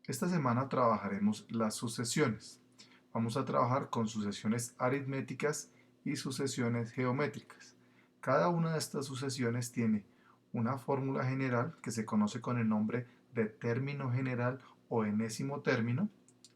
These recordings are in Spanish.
Esta semana trabajaremos las sucesiones. Vamos a trabajar con sucesiones aritméticas y sucesiones geométricas. Cada una de estas sucesiones tiene una fórmula general que se conoce con el nombre de término general o enésimo término,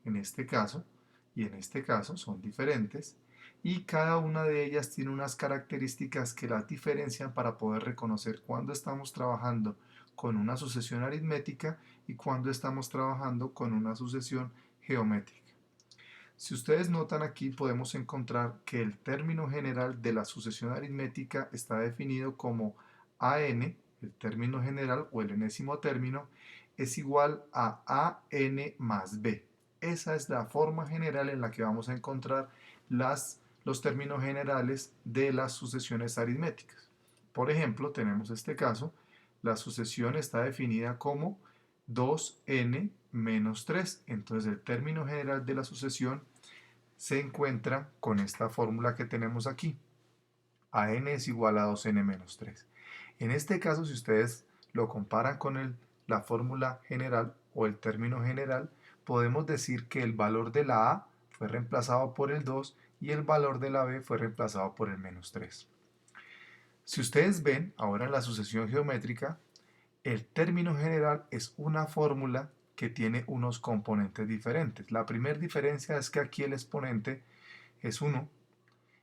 en este caso, y en este caso son diferentes, y cada una de ellas tiene unas características que las diferencian para poder reconocer cuándo estamos trabajando con una sucesión aritmética y cuándo estamos trabajando con una sucesión geométrica. Si ustedes notan aquí podemos encontrar que el término general de la sucesión aritmética está definido como AN, el término general o el enésimo término, es igual a AN más B. Esa es la forma general en la que vamos a encontrar los términos generales de las sucesiones aritméticas. Por ejemplo, tenemos este caso, la sucesión está definida como 2n menos 3. Entonces el término general de la sucesión se encuentra con esta fórmula que tenemos aquí. AN es igual a 2n menos 3. En este caso, si ustedes lo comparan con la fórmula general o el término general, podemos decir que el valor de la A fue reemplazado por el 2 y el valor de la B fue reemplazado por el menos 3. Si ustedes ven ahora en la sucesión geométrica, el término general es una fórmula que tiene unos componentes diferentes. La primera diferencia es que aquí el exponente es 1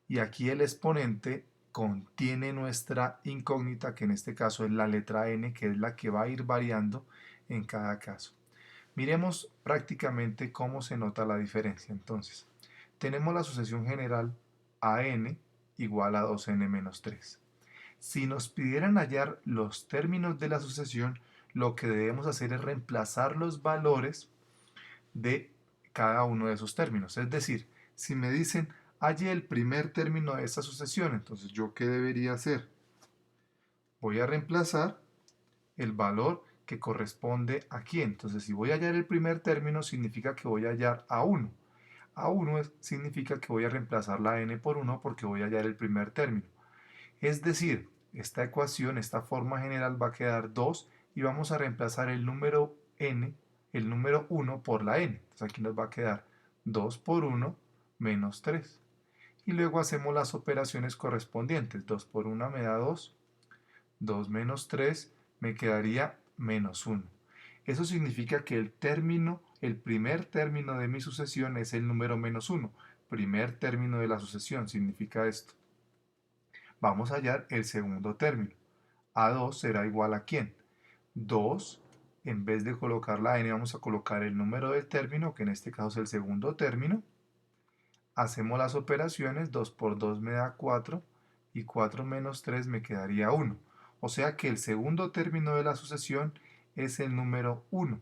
y aquí el exponente contiene nuestra incógnita, que en este caso es la letra n, que es la que va a ir variando en cada caso. Miremos prácticamente cómo se nota la diferencia. Entonces, tenemos la sucesión general AN igual a 2n menos 3. Si nos pidieran hallar los términos de la sucesión, lo que debemos hacer es reemplazar los valores de cada uno de esos términos. Es decir, si me dicen halle el primer término de esta sucesión, entonces ¿yo qué debería hacer? Voy a reemplazar el valor que corresponde aquí. Entonces, si voy a hallar el primer término, significa que voy a hallar A1. A1 significa que voy a reemplazar la n por 1 porque voy a hallar el primer término. Es decir, esta ecuación, esta forma general va a quedar 2 y vamos a reemplazar el número n, el número 1 por la n. Entonces aquí nos va a quedar 2 por 1 menos 3. Y luego hacemos las operaciones correspondientes. 2 por 1 me da 2, 2 menos 3 me quedaría menos 1. Eso significa que el primer término de mi sucesión es el número menos 1. Primer término de la sucesión significa esto. Vamos a hallar el segundo término. A2 será igual a ¿quién? 2, en vez de colocar la n, vamos a colocar el número del término, que en este caso es el segundo término. Hacemos las operaciones, 2 por 2 me da 4 y 4 menos 3 me quedaría 1. O sea que el segundo término de la sucesión es el número 1.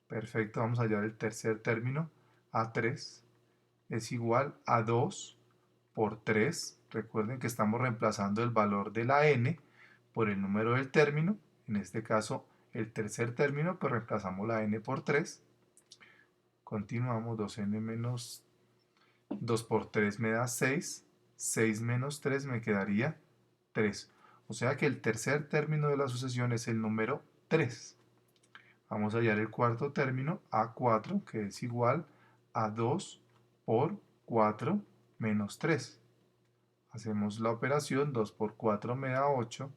Perfecto, vamos a hallar el tercer término. A3 es igual a 2 por 3. Recuerden que estamos reemplazando el valor de la n por el número del término. En este caso, el tercer término, pues reemplazamos la n por 3. Continuamos, 2n menos 2 por 3 me da 6. 6 menos 3 me quedaría 3. O sea que el tercer término de la sucesión es el número 3. Vamos a hallar el cuarto término, A4, que es igual a 2 por 4 menos 3. Hacemos la operación, 2 por 4 me da 8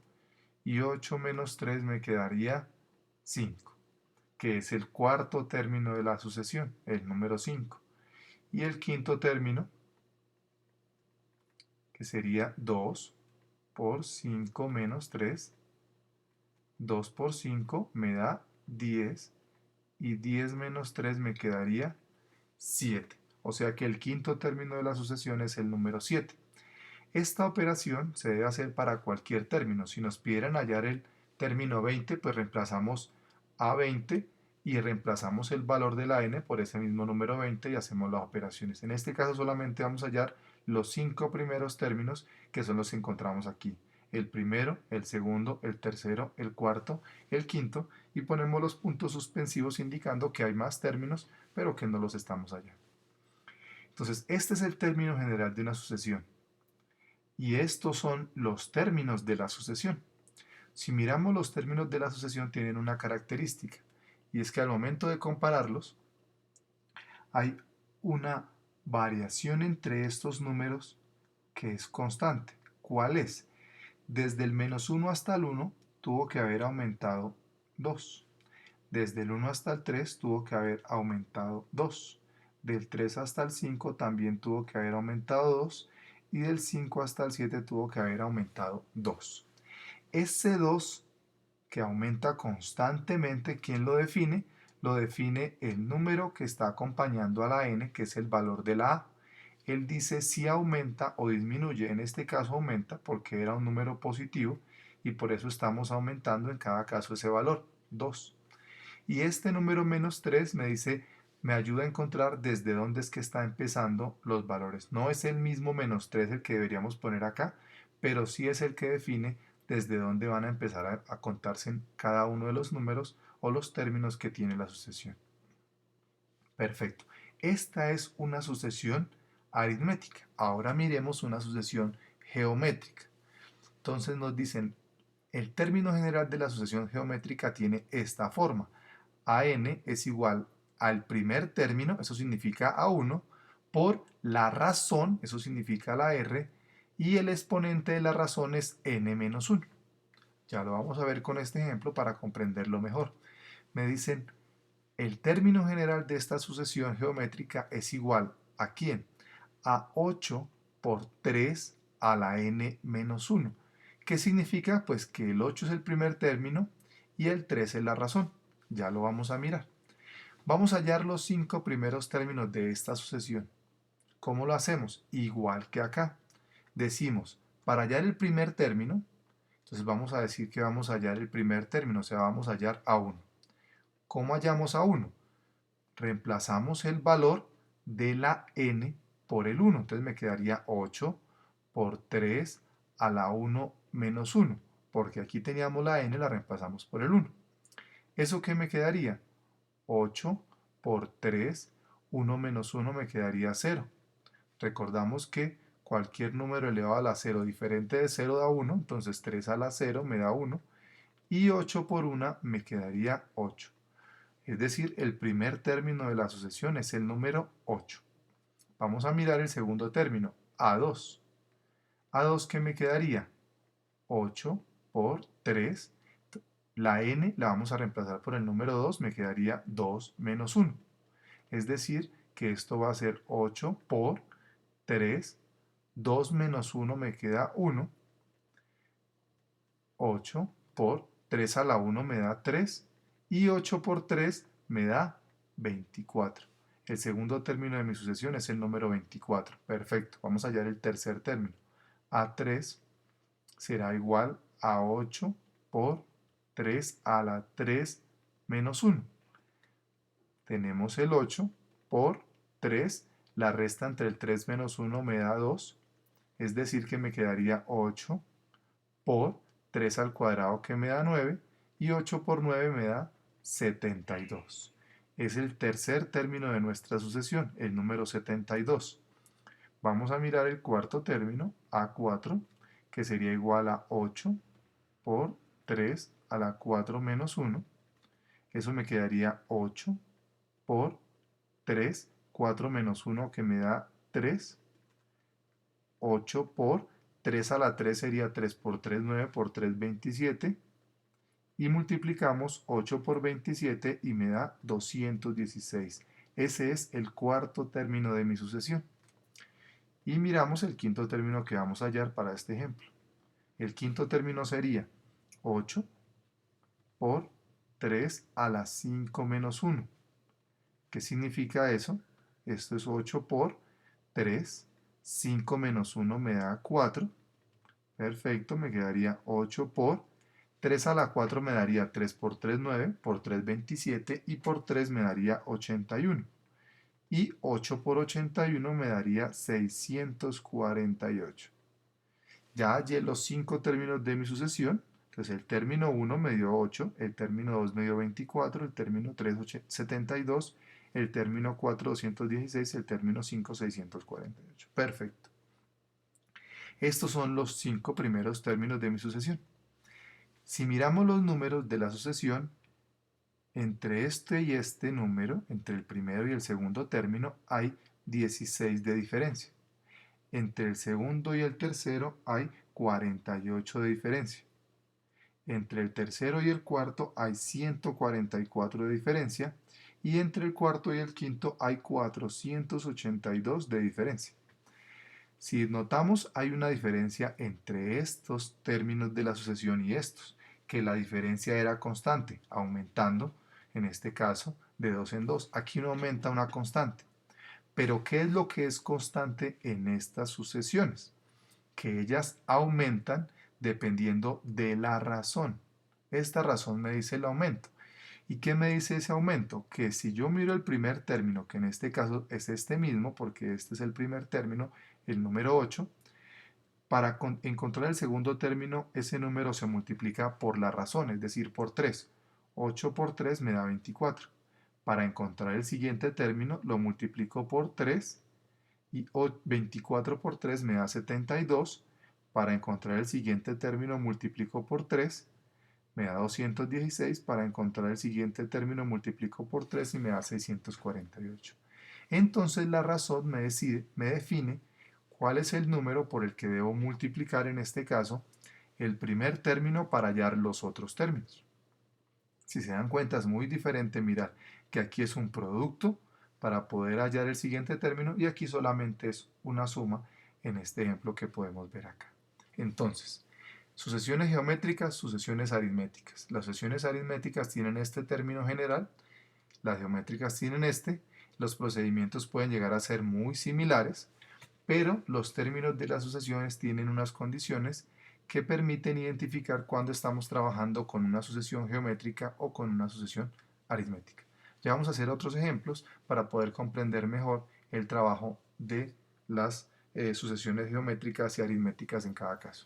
y 8 menos 3 me quedaría 5, que es el cuarto término de la sucesión, el número 5. Y el quinto término, que sería 2 por 5 menos 3, 2 por 5 me da 10 y 10 menos 3 me quedaría 7. O sea que el quinto término de la sucesión es el número 7. Esta operación se debe hacer para cualquier término. Si nos pidieran hallar el término 20, pues reemplazamos a 20 y reemplazamos el valor de la n por ese mismo número 20 y hacemos las operaciones. En este caso solamente vamos a hallar los 5 primeros términos, que son los que encontramos aquí. El primero, el segundo, el tercero, el cuarto, el quinto, y ponemos los puntos suspensivos indicando que hay más términos, pero que no los estamos hallando. Entonces, este es el término general de una sucesión. Y estos son los términos de la sucesión. Si miramos los términos de la sucesión tienen una característica, y es que al momento de compararlos hay una variación entre estos números que es constante. ¿Cuál es? Desde el -1 hasta el 1 tuvo que haber aumentado 2. Desde el 1 hasta el 3 tuvo que haber aumentado 2. Del 3 hasta el 5 también tuvo que haber aumentado 2. Y del 5 hasta el 7 tuvo que haber aumentado 2. Ese 2 que aumenta constantemente, ¿quién lo define? Lo define el número que está acompañando a la n, que es el valor de la a. Él dice si aumenta o disminuye. En este caso aumenta porque era un número positivo y por eso estamos aumentando en cada caso ese valor, 2. Y este número -3 me dice, me ayuda a encontrar desde dónde es que está empezando los valores. No es el mismo -3 el que deberíamos poner acá, pero sí es el que define desde dónde van a empezar a contarse en cada uno de los números o los términos que tiene la sucesión. Perfecto. Esta es una sucesión aritmética. Ahora miremos una sucesión geométrica. Entonces nos dicen, el término general de la sucesión geométrica tiene esta forma. AN es igual al primer término, eso significa A1, por la razón, eso significa la R, y el exponente de la razón es n-1. Ya lo vamos a ver con este ejemplo para comprenderlo mejor. Me dicen, el término general de esta sucesión geométrica es igual ¿a quién? A 8 por 3 a la n-1. ¿Qué significa? Pues que el 8 es el primer término y el 3 es la razón. Ya lo vamos a mirar. Vamos a hallar los 5 primeros términos de esta sucesión. ¿Cómo lo hacemos? Igual que acá. Decimos, para hallar el primer término, entonces vamos a decir que vamos a hallar el primer término, o sea, vamos a hallar A1. ¿Cómo hallamos A1? Reemplazamos el valor de la n por el 1. Entonces me quedaría 8 por 3 a la 1 menos 1, porque aquí teníamos la n, la reemplazamos por el 1. ¿Eso qué me quedaría? 8 por 3, 1 menos 1 me quedaría 0. Recordamos que cualquier número elevado a la 0 diferente de 0 da 1, entonces 3 a la 0 me da 1, y 8 por 1 me quedaría 8. Es decir, el primer término de la sucesión es el número 8. Vamos a mirar el segundo término, A2. ¿A2 qué me quedaría? 8 por 3. La n la vamos a reemplazar por el número 2, me quedaría 2 menos 1. Es decir, que esto va a ser 8 por 3, 2 menos 1 me queda 1, 8 por 3 a la 1 me da 3 y 8 por 3 me da 24. El segundo término de mi sucesión es el número 24. Perfecto, vamos a hallar el tercer término. A3 será igual a 8 por 3 a la 3 menos 1. Tenemos el 8 por 3, la resta entre el 3 menos 1 me da 2, es decir que me quedaría 8 por 3 al cuadrado que me da 9 y 8 por 9 me da 72. Es el tercer término de nuestra sucesión, el número 72. Vamos a mirar el cuarto término, A4, que sería igual a 8 por 3 a la 4 menos 1. Eso me quedaría 8 por 3, 4 menos 1 que me da 3, 8 por 3 a la 3 sería 3 por 3, 9 por 3, 27, y multiplicamos 8 por 27 y me da 216. Ese es el cuarto término de mi sucesión. Y miramos el quinto término que vamos a hallar para este ejemplo. El quinto término sería 8 por 3 a la 5 menos 1. ¿Qué significa eso? Esto es 8 por 3, 5 menos 1 me da 4. Perfecto, me quedaría 8 por 3 a la 4 me daría 3 por 3, 9, por 3, 27 y por 3 me daría 81. Y 8 por 81 me daría 648. Ya hallé los 5 términos de mi sucesión. Entonces el término 1 me dio 8, el término 2 me dio 24, el término 3 72, el término 4 216, el término 5 648. Perfecto. Estos son los 5 primeros términos de mi sucesión. Si miramos los números de la sucesión, Entre este y este número, entre el primero y el segundo término, hay 16 de diferencia. Entre el segundo y el tercero hay 48 de diferencia. Entre el tercero y el cuarto hay 144 de diferencia. Y entre el cuarto y el quinto hay 482 de diferencia. Si notamos, hay una diferencia entre estos términos de la sucesión y estos, que la diferencia era constante, aumentando, en este caso, de 2 en 2. Aquí no aumenta una constante. Pero ¿qué es lo que es constante en estas sucesiones? Que ellas aumentan dependiendo de la razón. Esta razón me dice el aumento. ¿Y qué me dice ese aumento? Que si yo miro el primer término, que en este caso es este mismo, porque este es el primer término, el número 8, para encontrar el segundo término, ese número se multiplica por la razón, es decir, por 3. 8 por 3 me da 24. Para encontrar el siguiente término, lo multiplico por 3 y 24 por 3 me da 72. Para encontrar el siguiente término, multiplico por 3, me da 216. Para encontrar el siguiente término, multiplico por 3 y me da 648. Entonces la razón me define cuál es el número por el que debo multiplicar, en este caso, el primer término para hallar los otros términos. Si se dan cuenta, es muy diferente mirar que aquí es un producto para poder hallar el siguiente término y aquí solamente es una suma en este ejemplo que podemos ver acá. Entonces, sucesiones geométricas, sucesiones aritméticas. Las sucesiones aritméticas tienen este término general, las geométricas tienen este. Los procedimientos pueden llegar a ser muy similares, pero los términos de las sucesiones tienen unas condiciones que permiten identificar cuando estamos trabajando con una sucesión geométrica o con una sucesión aritmética. Ya vamos a hacer otros ejemplos para poder comprender mejor el trabajo de las sucesiones geométricas y aritméticas en cada caso.